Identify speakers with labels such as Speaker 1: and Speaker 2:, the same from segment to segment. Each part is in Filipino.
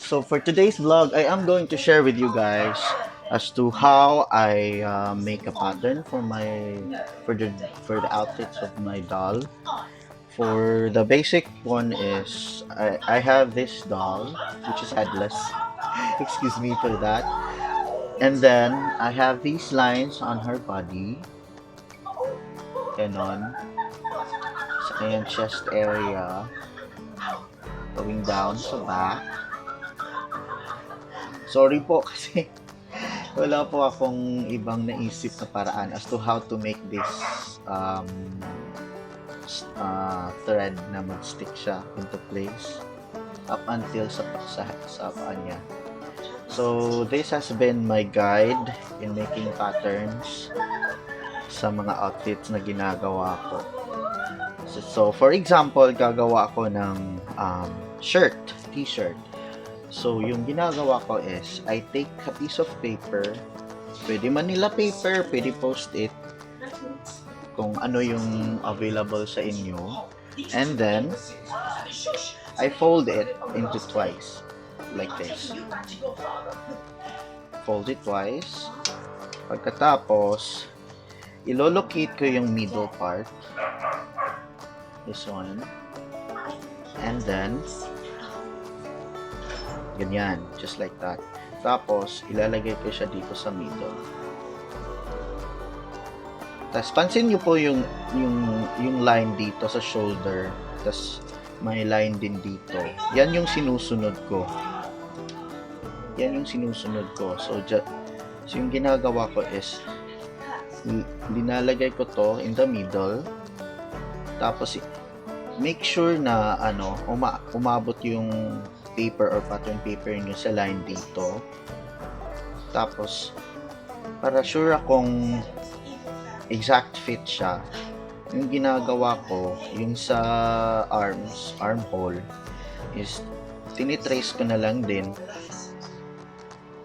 Speaker 1: So for today's vlog, I am going to share with you guys as to how I make a pattern for the outfits of my doll. For the basic one is I have this doll which is headless. Excuse me for that. And then I have these lines on her body. Ganon. Sa kanyang chest area. Going down sa back. Sorry po kasi wala po akong ibang naisip na paraan as to how to make this thread na mag-stick siya into place up until sa paa niya. So this has been my guide in making patterns sa mga outfits na ginagawa ko. So for example, gagawa ako ng shirt, t-shirt. So yung ginagawa ko is I take a piece of paper, pwede Manila paper, pwede post-it, kung ano yung available sa inyo, and then I fold it into twice like this. Fold it twice. Pagkatapos ilolocate ko yung middle part, this one, and then ganyan, just like that. Tapos ilalagay ko siya dito sa middle. Tapos pansin niyo po yung line dito sa shoulder. Tapos may line din dito. Yan yung sinusunod ko. Yan yung sinusunod ko. So yung ginagawa ko is linalagay ko to in the middle. Tapos make sure na umabot yung paper or pattern paper nyo sa line dito. Tapos para sure akong exact fit siya, yung ginagawa ko, yung sa armhole is tinitrace ko na lang din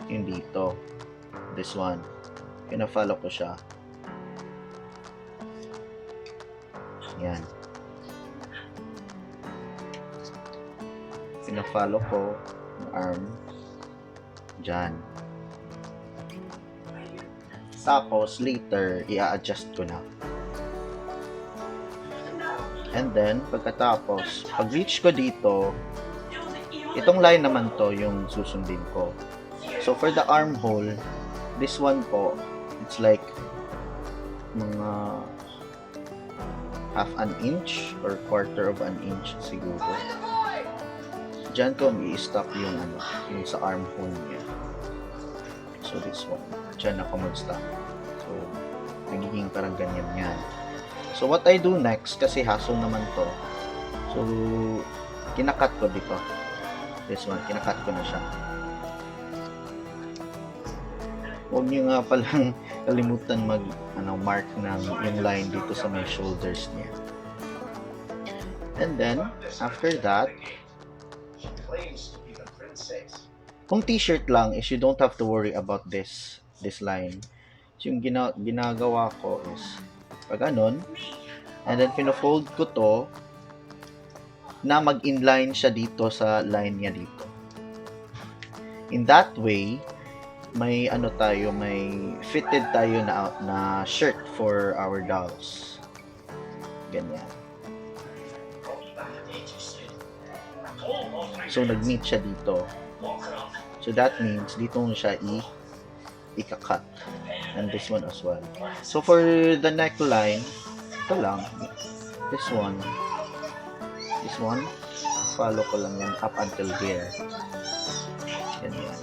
Speaker 1: yung dito, this one, pina-follow ko siya, yan, pina-follow ko yung arm dyan. Tapos later i-adjust ko na. And then pagkatapos, pag reach ko dito, itong line naman to yung susundin ko. So for the armhole, this one po, it's like mga half an inch or quarter of an inch siguro. Diyan ko i-stop yung yung sa armhole niya. So this one, dyan ako mag-stop. So nagiging parang ganyan yan. So what I do next, kasi hassle naman to, so kinakat ko dito, this one, kinakat ko na siya. Huwag nyo nga palang kalimutan mark ng yung line dito sa may shoulders niya. And then after that, kung t-shirt lang is you don't have to worry about this line. So yung ginagawa ko is pag ganon, and then pino-fold ko to na mag-inline siya dito sa line niya dito. In that way, may may fitted tayo na shirt for our dolls. Ganyan. So nag-meet siya dito. So that means dito mo siya ika-cut, and this one as well. So for the neckline, ito lang, this one, follow ko lang yan up until here. Ganyan.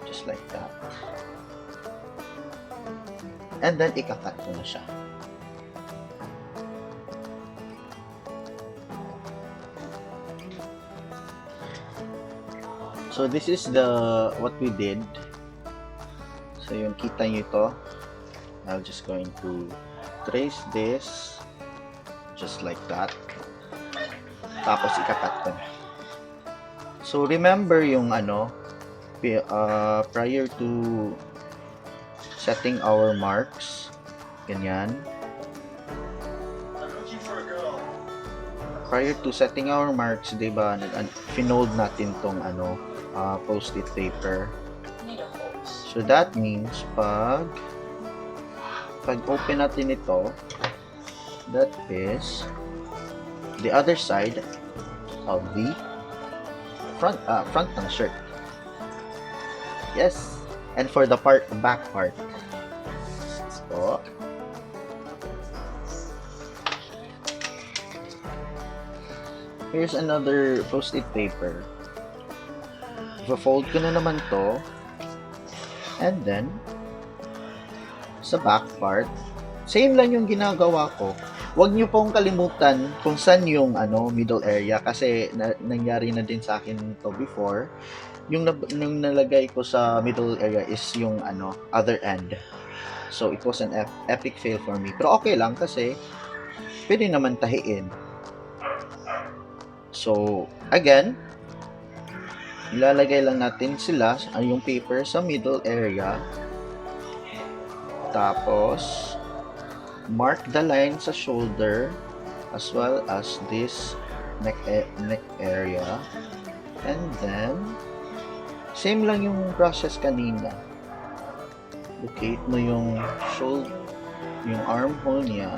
Speaker 1: Just like that. And then ika-cut ko na siya. So this is what we did. So yung kita nyo ito, I'm just going to trace this just like that. Tapos ikakat ko na. So remember yung prior to setting our marks, ganyan. prior to setting our marks, di ba, finold natin tong post-it paper. So that means pag open natin ito, that is the other side of the front ng shirt. Yes. And for the back part. So, here's another post-it paper. Fold ko na naman to. And then, sa back part, same lang yung ginagawa ko. Huwag nyo pong kalimutan kung saan yung middle area kasi nangyari na din sa akin to before. Yung nalagay ko sa middle area is yung other end. So, it was an epic fail for me. Pero okay lang kasi pwede naman tahiin. So, again, ilalagay lang natin sila, yung paper sa middle area. Tapos, mark the line sa shoulder as well as this neck area. And then, same lang yung process kanina. Locate mo yung shoulder, yung armhole niya.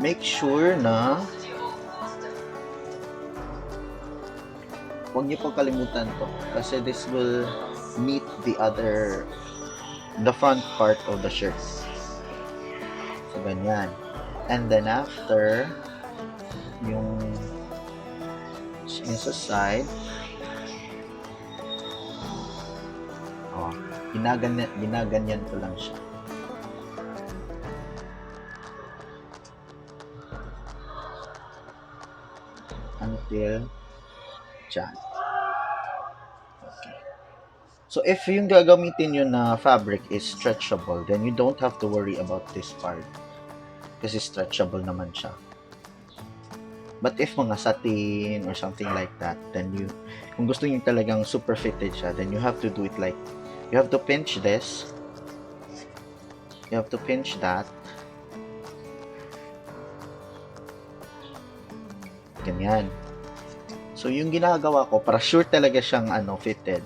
Speaker 1: Make sure na huwag niyo po kalimutan to kasi this will meet the front part of the shirt. So, ganyan. And then after, yung sa side, ginaganyan ko lang siya. Until dyan. Okay. So, if yung gagamitin nyo na fabric is stretchable, then you don't have to worry about this part. Kasi stretchable naman siya. But if mga satin or something like that, then kung gusto nyo talagang super fitted siya, then you have to do it like, you have to pinch this. You have to pinch that. Ganyan. So, yung ginagawa ko, para sure talaga siyang fitted,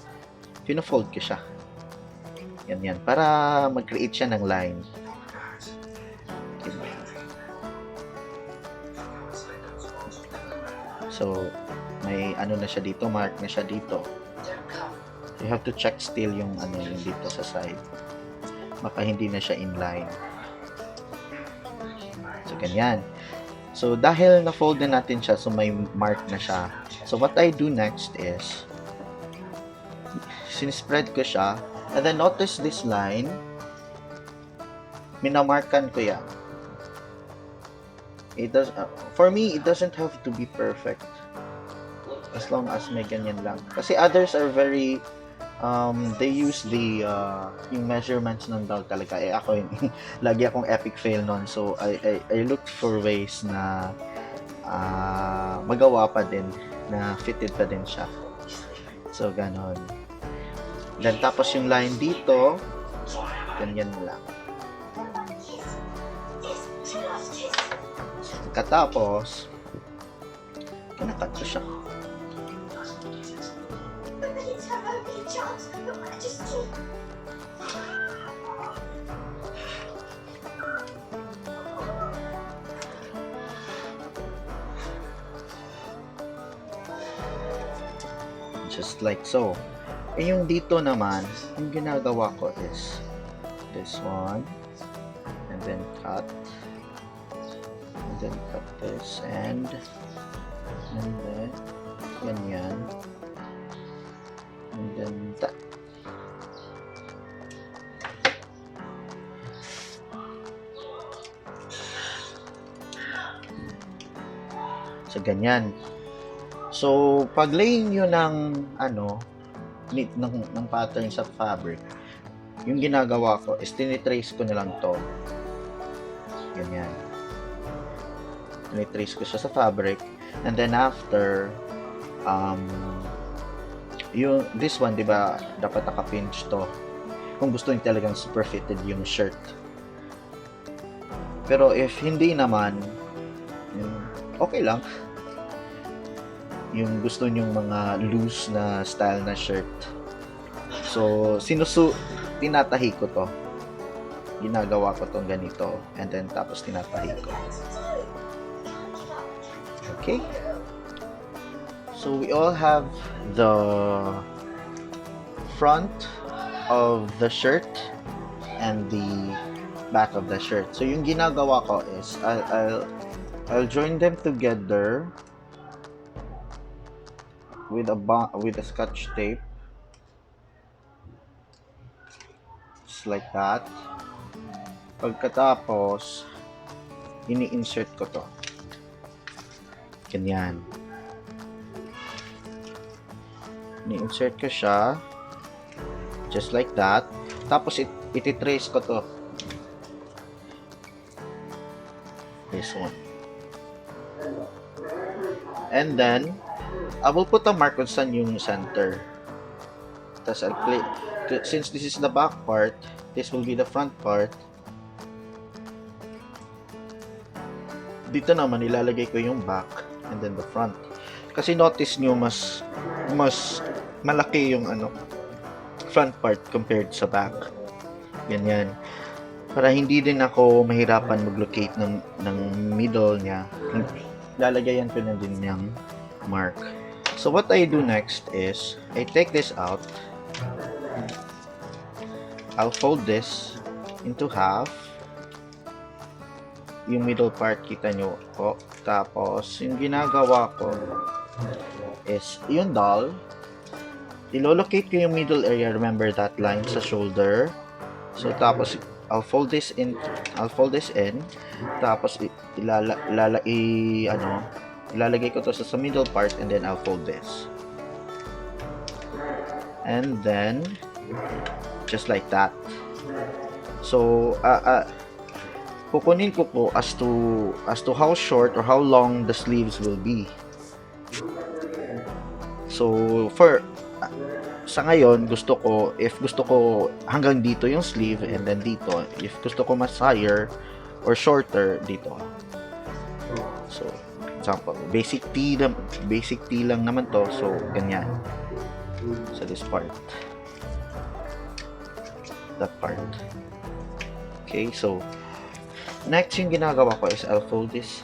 Speaker 1: pino-fold ko siya. Yan. Para mag-create siya ng line. So, may na siya dito, mark na siya dito. You have to check still yung yung dito sa side. Baka hindi na siya inline. So, ganyan. So, dahil na-fold na natin siya, so may mark na siya. So, what I do next is, sinispread ko siya, and then notice this line, minamarkan ko yan. For me, it doesn't have to be perfect. As long as may ganyan lang. Kasi others are very, they use yung measurements nun daw talaga. Ako lagi akong epic fail nun. So, I looked for ways na magawa pa din, na fitted pa din siya. So, ganon. Then, tapos yung line dito, ganyan lang. Katapos, kinakat ko siya. Just like so. Yung dito naman, yung ginagawa ko is this one, and then cut, and then cut this, and then ganyan, and then that. So, ganyan. So, pag laying nyo ng ng pattern sa fabric, yung ginagawa ko is tinitrace ko na lang to. Ganyan. Tinitrace ko siya sa fabric, and then after, this one, diba, dapat naka-pinch to. Kung gusto nyo talagang super fitted yung shirt. Pero if hindi naman, okay lang. Yung gusto nyong mga loose na style na shirt. So, tinatahi ko to. Ginagawa ko tong ganito. And then, tapos tinatahi ko. Okay? So, we all have the front of the shirt and the back of the shirt. So, yung ginagawa ko is, I'll join them together with a scotch tape, just like that. Pagkatapos ini-insert ko to, ganyan. Ini-insert ko siya just like that. Tapos iti-trace ko to, this one, and then I will put a mark on saan yung center. Tapos I'll play, since this is the back part, this will be the front part. Dito naman ilalagay ko yung back and then the front. Kasi notice nyo mas malaki yung front part compared sa back. Ganyan. Para hindi din ako mahirapan mag-locate ng middle niya. Lalagayan ko na din yung mark. So what I do next is, I take this out. I'll fold this into half. Yung middle part, kita nyo po. Tapos, yung ginagawa ko is, yung doll, ilolocate ko yung middle area. Remember that line sa shoulder. So, tapos, I'll fold this in. Tapos, ilalagay ko to sa middle part, and then I'll fold this. And then, just like that. So, kukunin ko po as to how short or how long the sleeves will be. So, sa ngayon, if gusto ko hanggang dito yung sleeve, and then dito, if gusto ko mas higher or shorter, dito. So, example, basic tee lang naman to, so ganyan. So this part, that part. Okay, so next yung ginagawa ko is I'll fold this,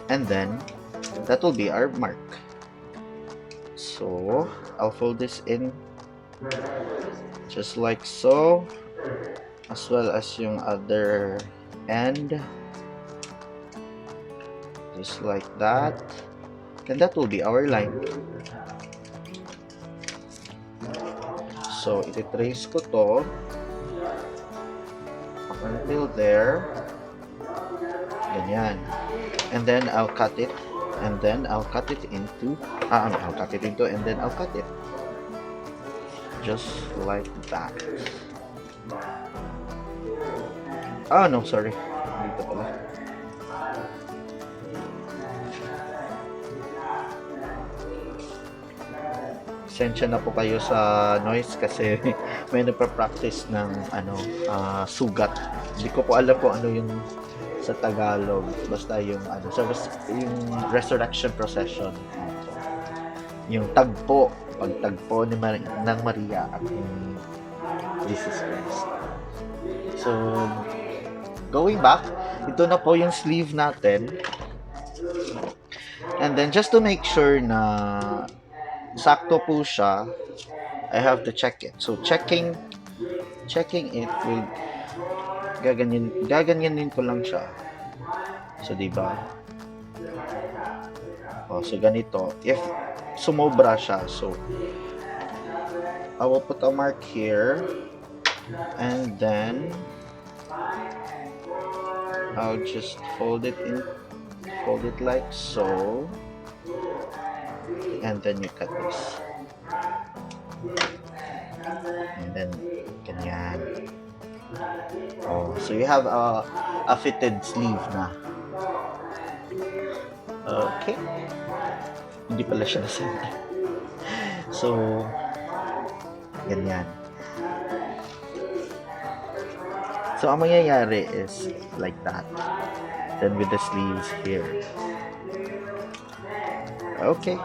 Speaker 1: and then that will be our mark. So I'll fold this in just like so, as well as yung other end, just like that, and that will be our line. So iti-trace ko to up until there, ganyan, and then I'll cut it, and then I'll cut it into, and then I'll cut it just like that. No, sorry. Dito pala. Pasensya na po kayo sa noise kasi may nagpa-practice ng sugat. Hindi ko po alam kung ano yung sa Tagalog. Basta yung yung resurrection procession. Yung tagpo, pagtagpo ng Maria at ni Jesus Christ. So, going back, ito na po yung sleeve natin. And then, just to make sure na sakto po siya, I have to check it. So, checking it will gaganyanin ko lang siya. So, diba? So, ganito. If sumobra siya, so, I will put a mark here, and then I'll just fold it like so, and then you cut this, and then ganyan. So you have a fitted sleeve na. Okay, hindi pala siya nasenta. So ganyan. So, ang mangyayari is like that. Then with the sleeves here. Okay.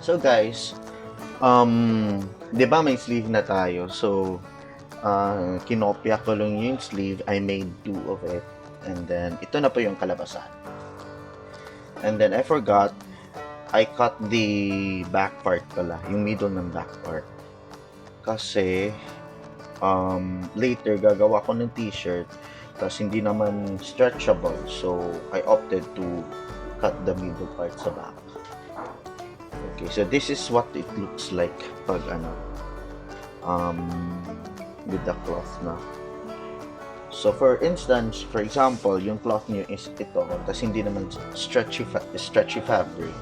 Speaker 1: So guys, di ba may sleeve na tayo? So, kinopya ko lang yung sleeve. I made 2 of it. And then, ito na po yung kalabasan. And then, I forgot, I cut the back part pala. Yung middle ng back part. Kasi, later, gagawa ko ng t-shirt. Tapos, hindi naman stretchable. So, I opted to cut the middle part sa back. Okay, so this is what it looks like pag with the cloth na. So for instance, for example, yung cloth niyo is ito, kasi hindi naman stretchy fabric.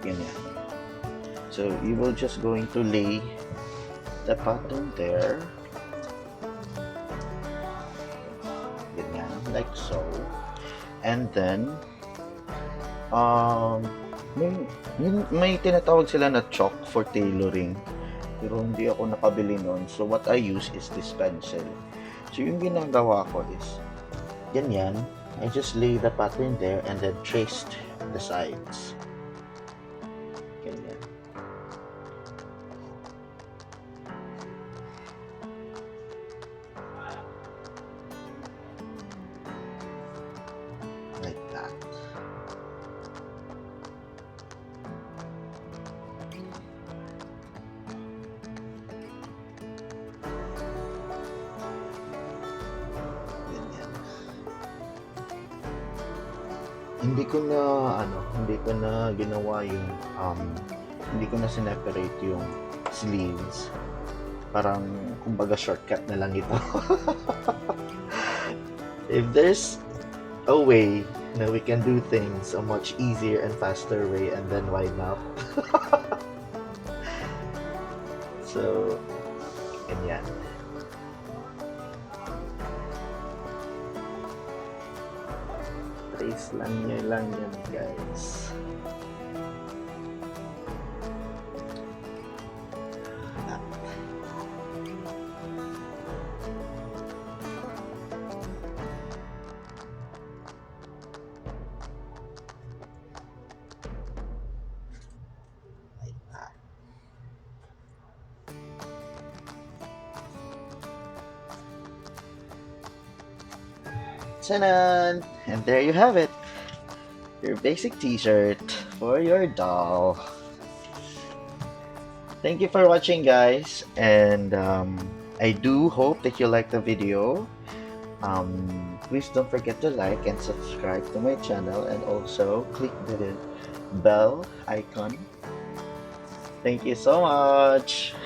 Speaker 1: Ganyan. So you will just going to lay the pattern there. Ganyan, like so. And then may tinatawag sila na chalk for tailoring, pero hindi ako nakabili nun. So what I use is this pencil. So yung ginagawa ko is ganyan, I just lay the pattern there and then traced the sides. Ganyan. Like that. Hindi ko na ginawa yung hindi ko na sineparate yung sleeves. Parang kumbaga shortcut na lang ito. If there's a way na we can do things a much easier and faster way, and then why not? So, ganyan. Trace lang yan guys. Tanan! And there you have it. Your basic t-shirt for your doll. Thank you for watching guys, and I do hope that you liked the video. Please don't forget to like and subscribe to my channel, and also click the bell icon. Thank you so much.